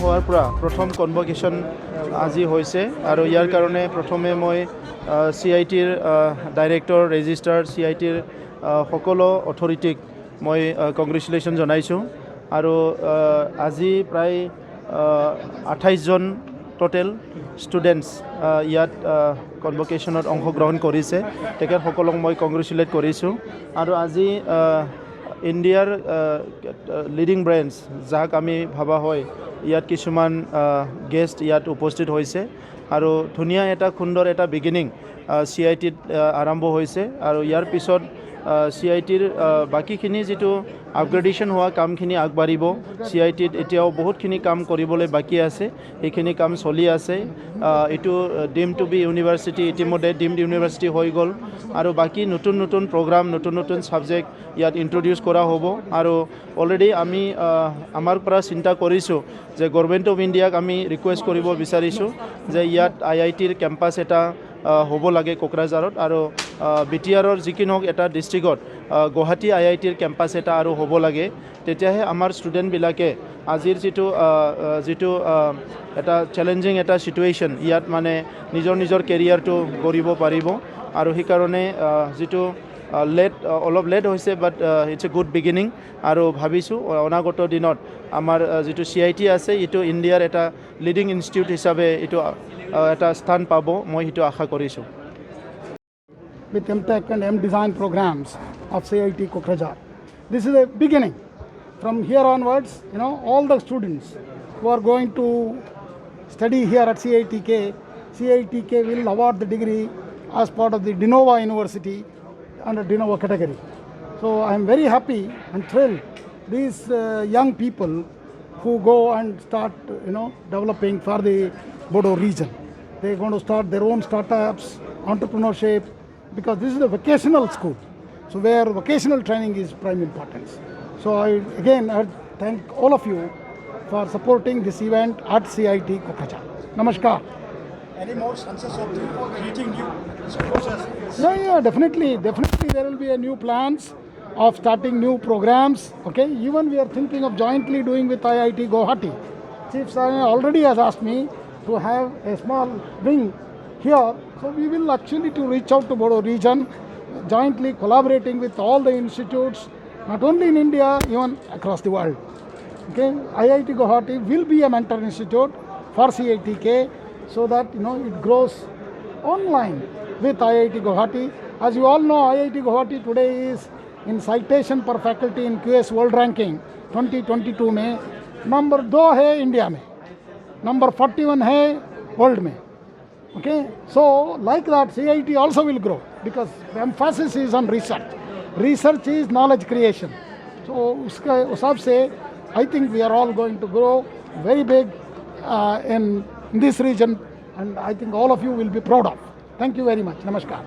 হোৱাৰ পৰা প্ৰথম কনভকেশ্যন আজি হৈছে আৰু ইয়াৰ কাৰণে প্ৰথমে মই CITৰ ডাইৰেক্টৰ ৰেজিষ্ট্ৰাৰ CITৰ সকলো অথৰিটিক মই কংগ্ৰেচুলেশ্যন জনাইছোঁ আৰু আজি প্ৰায় 28 জন টোটেল ষ্টুডেণ্টছ ইয়াত কনভকেশ্যনত অংশগ্ৰহণ কৰিছে তেখেতসকলক মই কংগ্ৰেচুলেট কৰিছোঁ আৰু আজি ইণ্ডিয়াৰ লিডিং ব্ৰেণ্ডছ যাক আমি ভাবা হয় ইয়াত কিছুমান গেষ্ট ইয়াত উপস্থিত হৈছে আৰু ধুনীয়া এটা সুন্দৰ এটা বিগিনিং CITত আৰম্ভ হৈছে আৰু ইয়াৰ পিছত CITৰ বাকীখিনি যিটো আপগ্ৰেডেশ্যন হোৱা কামখিনি আগবাঢ়িব CITত এতিয়াও বহুতখিনি কাম কৰিবলৈ বাকী আছে সেইখিনি কাম চলি আছে এইটো ডিম টু বি ইউনিভাৰ্চিটি ইতিমধ্যে ডিমড ইউনিভাৰ্চিটি হৈ গ'ল আৰু বাকী নতুন নতুন প্ৰগ্ৰাম নতুন নতুন ছাবজেক্ট ইয়াত ইন্ট্ৰডিউচ কৰা হ'ব আৰু অলৰেডি আমি আমাৰ পৰা চিন্তা কৰিছোঁ যে গভৰ্ণমেণ্ট অফ ইণ্ডিয়াক আমি ৰিকুৱেষ্ট কৰিব বিচাৰিছোঁ যে ইয়াত IITৰ কেম্পাছ এটা হ'ব লাগে কোকৰাঝাৰত আৰু BTRৰ যিকোনো এটা ডিষ্ট্ৰিক্টত গুৱাহাটী IITৰ কেম্পাছ এটা আৰু হ'ব লাগে তেতিয়াহে আমাৰ ষ্টুডেণ্টবিলাকে আজিৰ যিটো এটা চেলেঞ্জিং এটা চিটুৱেশ্যন ইয়াত মানে নিজৰ কেৰিয়াৰটো গঢ়িব পাৰিব আৰু সেইকাৰণে যিটো অলপ লেট হৈছে but it's a good beginning আৰু ভাবিছোঁ অনাগত দিনত আমাৰ যিটো CIT আছে এইটো ইণ্ডিয়াৰ এটা লিডিং ইনষ্টিটিউট হিচাপে এইটো এটা স্থান পাব মই সেইটো আশা কৰিছোঁ with MTech and M Design programs of CIT Kokrajhar. This is a beginning. From here onwards, all the students who are going to study here at CITK will award the degree as part of the DeNova University under DeNova category. So I am very happy and thrilled. These young people who go and start, developing for the Bodo region. They are going to start their own startups, entrepreneurship, because this is a vocational school, so where vocational training is prime importance. So I thank all of you for supporting this event at CIT Kokrajhar. Namaskar. Any more chances of creating new courses? Yeah, definitely there will be a new plans of starting new programs. Okay, even we are thinking of jointly doing with IIT Guwahati. Chief Sanya already has asked me to have a small wing here, so we will actually to reach out to Bodo region, jointly collaborating with all the institutes, not only in India, even across the world. Okay, IIT Guwahati will be a mentor institute for CITK, so that it grows online with IIT Guwahati. As you all know, IIT Guwahati today is in citation per faculty in QS World Ranking 2022 में number 2 है India में, number 41 है world में. Okay, so like that CIT also will grow because the emphasis is on research. Research is knowledge creation. So उसके हिसाब से I think we are all going to grow very big in this region, and I think all of you will be proud of. Thank you very much. Namaskar.